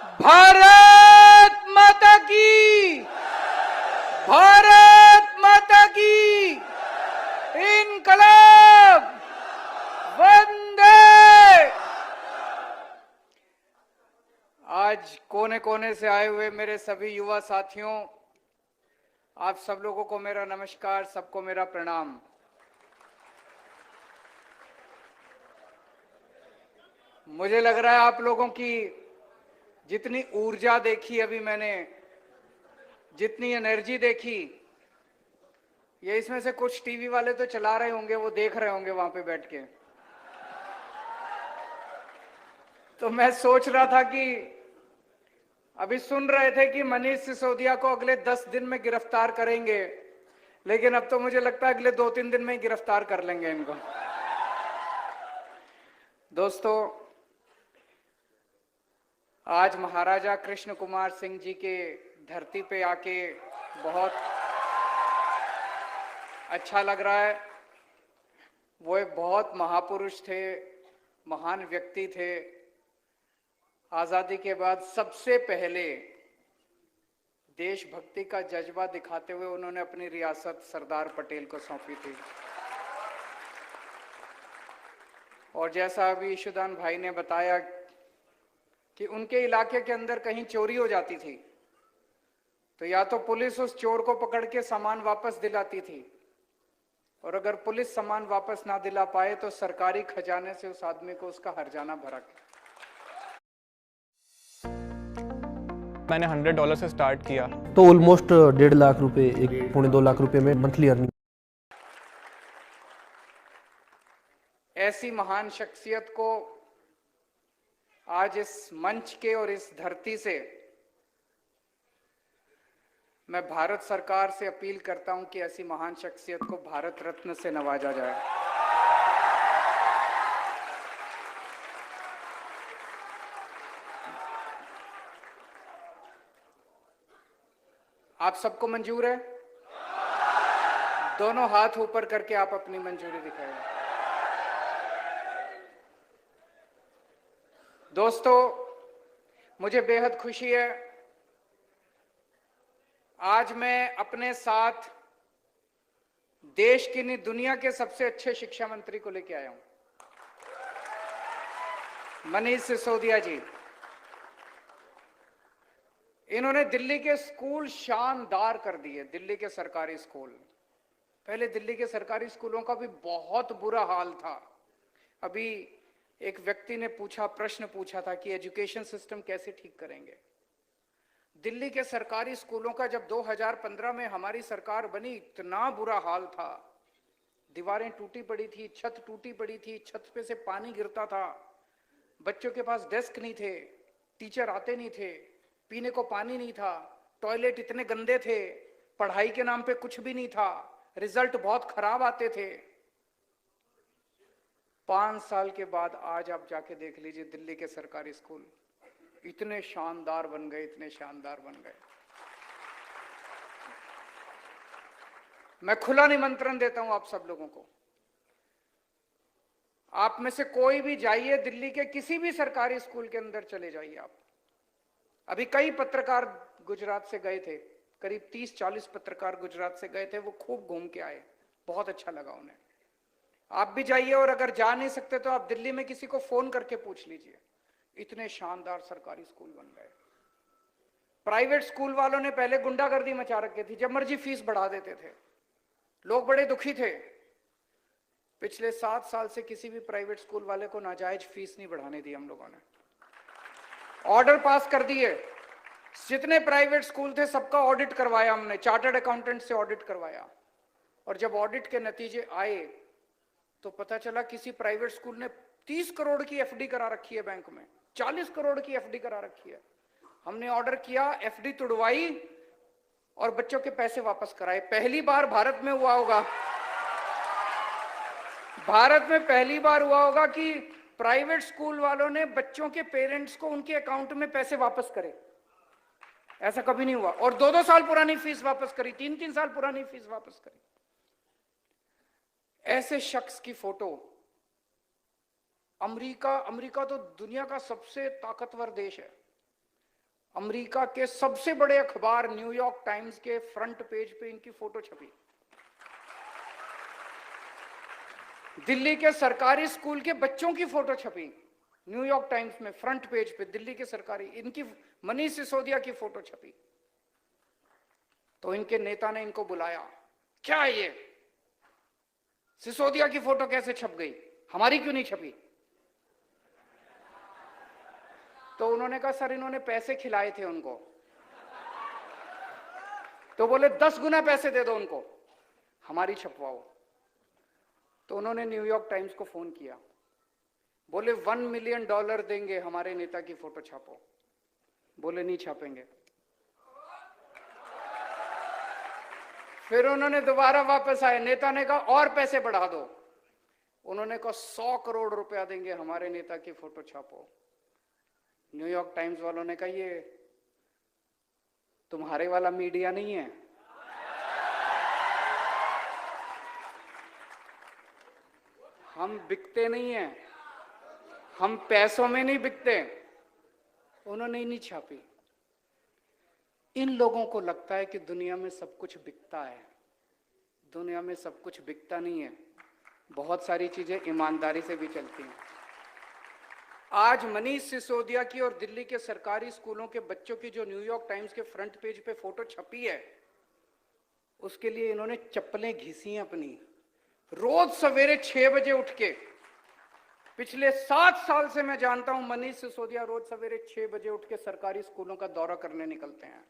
भारत माता की, भारत माता की, इनकलाब, वंदे। आज कोने कोने से आए हुए मेरे सभी युवा साथियों, आप सब लोगों को मेरा नमस्कार, सबको मेरा प्रणाम। मुझे लग रहा है आप लोगों की जितनी ऊर्जा देखी अभी मैंने, जितनी एनर्जी देखी, ये इसमें से कुछ टीवी वाले तो चला रहे होंगे, वो देख रहे होंगे वहां पे बैठ के। तो मैं सोच रहा था कि अभी सुन रहे थे कि मनीष सिसोदिया को अगले 10 दिन में गिरफ्तार करेंगे, लेकिन अब तो मुझे लगता है अगले 2-3 दिन में ही गिरफ्तार कर लेंगे इनको। दोस्तों, आज महाराजा कृष्ण कुमार सिंह जी के धरती पे आके बहुत अच्छा लग रहा है। वो एक बहुत महापुरुष थे, महान व्यक्ति थे। आजादी के बाद सबसे पहले देशभक्ति का जज्बा दिखाते हुए उन्होंने अपनी रियासत सरदार पटेल को सौंपी थी। और जैसा अभी ईशुदान भाई ने बताया कि उनके इलाके के अंदर कहीं चोरी हो जाती थी तो या तो पुलिस उस चोर को पकड़ के सामान वापस दिलाती थी, और अगर पुलिस सामान वापस ना दिला पाए तो सरकारी खजाने से उस आदमी को उसका हर्जाना भरा। मैंने $100 से स्टार्ट किया तो ऑलमोस्ट 1.5 लाख रुपए, 1.25-2 लाख रुपए में मंथली अर्निंग। ऐसी महान शख्सियत को आज इस मंच के और इस धरती से मैं भारत सरकार से अपील करता हूं कि ऐसी महान शख्सियत को भारत रत्न से नवाजा जाए। आप सबको मंजूर है? दोनों हाथ ऊपर करके आप अपनी मंजूरी दिखाएं। दोस्तों, मुझे बेहद खुशी है, आज मैं अपने साथ देश की नहीं दुनिया के सबसे अच्छे शिक्षा मंत्री को लेकर आया हूं, मनीष सिसोदिया जी। इन्होंने दिल्ली के स्कूल शानदार कर दिए, दिल्ली के सरकारी स्कूल। पहले दिल्ली के सरकारी स्कूलों का भी बहुत बुरा हाल था। अभी एक व्यक्ति ने प्रश्न पूछा था कि एजुकेशन सिस्टम कैसे ठीक करेंगे। दिल्ली के सरकारी स्कूलों का जब 2015 में हमारी सरकार बनी, इतना बुरा हाल था। दीवारें टूटी पड़ी थी, छत टूटी पड़ी थी, छत पे से पानी गिरता था, बच्चों के पास डेस्क नहीं थे, टीचर आते नहीं थे, पीने को पानी नहीं था, टॉयलेट इतने गंदे थे, पढ़ाई के नाम पे कुछ भी नहीं था, रिजल्ट बहुत खराब आते थे। 5 साल के बाद आज आप जाके देख लीजिए, दिल्ली के सरकारी स्कूल इतने शानदार बन गए, इतने शानदार बन गए। मैं खुला निमंत्रण देता हूं आप सब लोगों को, आप में से कोई भी जाइए, दिल्ली के किसी भी सरकारी स्कूल के अंदर चले जाइए आप। अभी कई पत्रकार गुजरात से गए थे, करीब 30-40 पत्रकार गुजरात से गए थे, वो खूब घूम के आए, बहुत अच्छा लगा उन्हें। आप भी जाइए, और अगर जा नहीं सकते तो आप दिल्ली में किसी को फोन करके पूछ लीजिए, इतने शानदार सरकारी स्कूल बन गए। प्राइवेट स्कूल वालों ने पहले गुंडागर्दी मचा रखी थी, जब मर्जी फीस बढ़ा देते थे, लोग बड़े दुखी थे। पिछले 7 साल से किसी भी प्राइवेट स्कूल वाले को नाजायज फीस नहीं बढ़ाने दी हम लोगों ने, ऑर्डर पास कर दिए। जितने प्राइवेट स्कूल थे सबका ऑडिट करवाया हमने, चार्टर्ड अकाउंटेंट से ऑडिट करवाया, और जब ऑडिट के नतीजे आए तो पता चला किसी प्राइवेट स्कूल ने 30 करोड़ की एफडी करा रखी है बैंक में, 40 करोड़ की एफडी करा रखी है। हमने ऑर्डर किया, एफडी तुड़वाई और बच्चों के पैसे वापस कराए। पहली बार भारत में हुआ होगा, भारत में पहली बार हुआ होगा कि प्राइवेट स्कूल वालों ने बच्चों के पेरेंट्स को उनके अकाउंट में पैसे वापस करे। ऐसा कभी नहीं हुआ। और 2-2 साल पुरानी फीस वापस करी, 3-3 साल पुरानी फीस वापस करी। ऐसे शख्स की फोटो, अमेरिका तो दुनिया का सबसे ताकतवर देश है, अमेरिका के सबसे बड़े अखबार न्यूयॉर्क टाइम्स के फ्रंट पेज पे इनकी फोटो छपी। दिल्ली के सरकारी स्कूल के बच्चों की फोटो छपी न्यूयॉर्क टाइम्स में फ्रंट पेज पे, दिल्ली के सरकारी, इनकी मनीष सिसोदिया की फोटो छपी। तो इनके नेता ने इनको बुलाया, क्या ये सिसोदिया की फोटो कैसे छप गई, हमारी क्यों नहीं छपी? तो उन्होंने कहा सर इन्होंने पैसे खिलाए थे उनको। तो बोले 10 गुना पैसे दे दो उनको, हमारी छपवाओ। तो उन्होंने न्यूयॉर्क टाइम्स को फोन किया, बोले $1 मिलियन देंगे, हमारे नेता की फोटो छापो। बोले नहीं छापेंगे। फिर उन्होंने दोबारा वापस आए, नेता ने कहा और पैसे बढ़ा दो। उन्होंने कहा 100 करोड़ रुपया देंगे, हमारे नेता की फोटो छापो। न्यूयॉर्क टाइम्स वालों ने कहा ये तुम्हारे वाला मीडिया नहीं है, हम बिकते नहीं हैं, हम पैसों में नहीं बिकते। उन्होंने ही नहीं छापी। इन लोगों को लगता है कि दुनिया में सब कुछ बिकता है। दुनिया में सब कुछ बिकता नहीं है, बहुत सारी चीजें ईमानदारी से भी चलती हैं। आज मनीष सिसोदिया की और दिल्ली के सरकारी स्कूलों के बच्चों की जो न्यूयॉर्क टाइम्स के फ्रंट पेज पे फोटो छपी है, उसके लिए इन्होंने चप्पलें घिसी हैं अपनी। रोज सवेरे 6 बजे उठ के, पिछले 7 साल से मैं जानता हूं मनीष सिसोदिया रोज सवेरे 6 बजे उठ के सरकारी स्कूलों का दौरा करने निकलते हैं।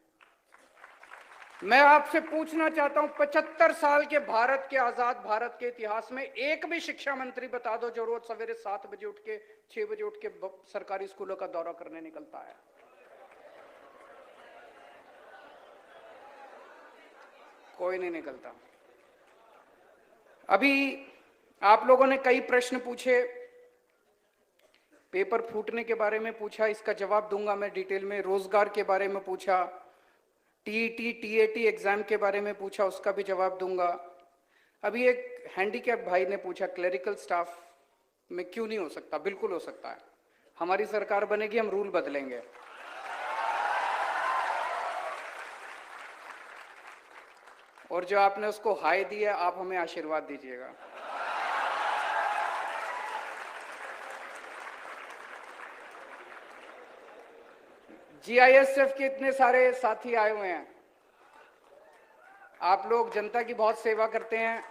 मैं आपसे पूछना चाहता हूं, 75 साल के भारत के, आजाद भारत के इतिहास में एक भी शिक्षा मंत्री बता दो जो रोज सवेरे 7 बजे उठ के, 6 बजे उठ के सरकारी स्कूलों का दौरा करने निकलता है? कोई नहीं निकलता। अभी आप लोगों ने कई प्रश्न पूछे, पेपर फूटने के बारे में पूछा, इसका जवाब दूंगा मैं डिटेल में। रोजगार के बारे में पूछा, टीईटी टीएटी एग्जाम के बारे में पूछा, उसका भी जवाब दूंगा। अभी एक हैंडीकैप भाई ने पूछा क्लरिकल स्टाफ में क्यों नहीं हो सकता? बिल्कुल हो सकता है। हमारी सरकार बनेगी, हम रूल बदलेंगे। और जो आपने उसको हाय दिया, आप हमें आशीर्वाद दीजिएगा। जीआईएसएफ के इतने सारे साथी आए हुए हैं, आप लोग जनता की बहुत सेवा करते हैं।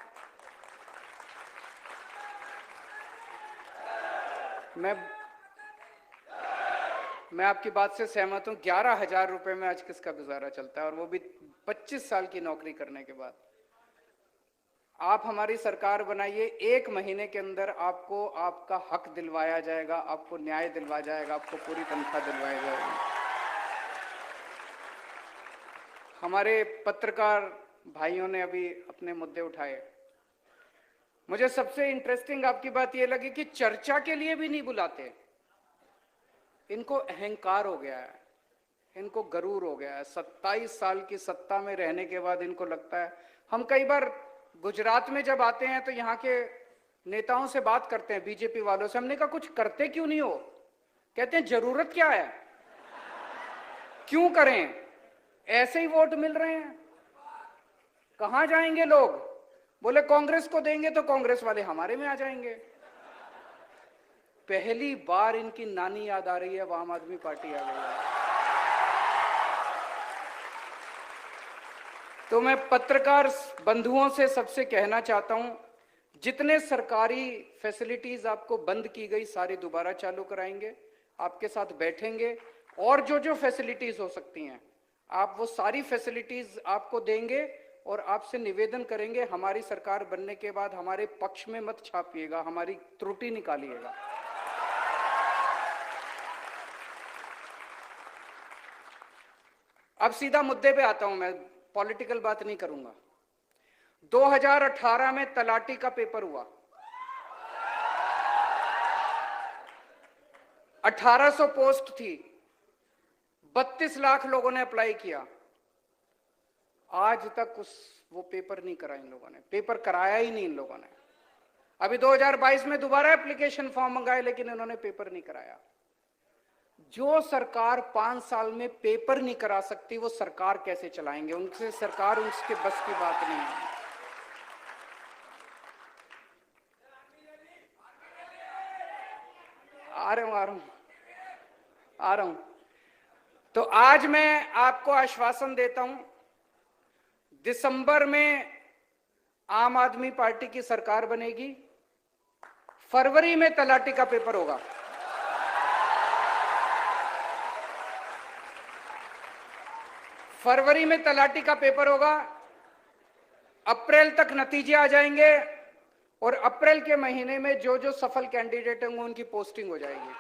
मैं आपकी बात से सहमत हूं। 11,000 रुपए में आज किसका गुजारा चलता है, और वो भी 25 साल की नौकरी करने के बाद। आप हमारी सरकार बनाइए, 1 महीने के अंदर आपको आपका हक दिलवाया जाएगा, आपको न्याय दिलवाया जाएगा, आपको पूरी तनख्वाह दिलवाई जाएगी। हमारे पत्रकार भाइयों ने अभी अपने मुद्दे उठाए। मुझे सबसे इंटरेस्टिंग आपकी बात यह लगी कि चर्चा के लिए भी नहीं बुलाते। इनको अहंकार हो गया है, इनको गरूर हो गया है। 27 साल की सत्ता में रहने के बाद इनको लगता है, हम कई बार गुजरात में जब आते हैं तो यहाँ के नेताओं से बात करते हैं, बीजेपी वालों से, हमने कहा कुछ करते क्यों नहीं हो? कहते हैं जरूरत क्या है, क्यों करें, ऐसे ही वोट मिल रहे हैं, कहां जाएंगे लोग? बोले कांग्रेस को देंगे तो कांग्रेस वाले हमारे में आ जाएंगे। पहली बार इनकी नानी याद आ रही है, अब आम आदमी पार्टी आ गई है। तो मैं पत्रकार बंधुओं से सबसे कहना चाहता हूं, जितने सरकारी फैसिलिटीज आपको बंद की गई सारी दोबारा चालू कराएंगे, आपके साथ बैठेंगे, और जो जो फैसिलिटीज हो सकती हैं आप वो सारी फैसिलिटीज आपको देंगे, और आपसे निवेदन करेंगे हमारी सरकार बनने के बाद हमारे पक्ष में मत छापिएगा, हमारी त्रुटि निकालिएगा। अब सीधा मुद्दे पे आता हूं, मैं पॉलिटिकल बात नहीं करूंगा। 2018 में तलाटी का पेपर हुआ, 1800 पोस्ट थी, 32 लाख लोगों ने अप्लाई किया। आज तक वो पेपर नहीं करा इन लोगों ने, पेपर कराया ही नहीं इन लोगों ने। अभी 2022 में दोबारा एप्लीकेशन फॉर्म मंगाए, लेकिन इन्होंने पेपर नहीं कराया। जो सरकार 5 साल में पेपर नहीं करा सकती वो सरकार कैसे चलाएंगे? उनसे सरकार उसके बस की बात नहीं है। आ रहा हूं। तो आज मैं आपको आश्वासन देता हूं, दिसंबर में आम आदमी पार्टी की सरकार बनेगी, फरवरी में तलाटी का पेपर होगा। फरवरी में तलाटी का पेपर होगा, अप्रैल तक नतीजे आ जाएंगे और अप्रैल के महीने में जो जो सफल कैंडिडेट होंगे उनकी पोस्टिंग हो जाएगी।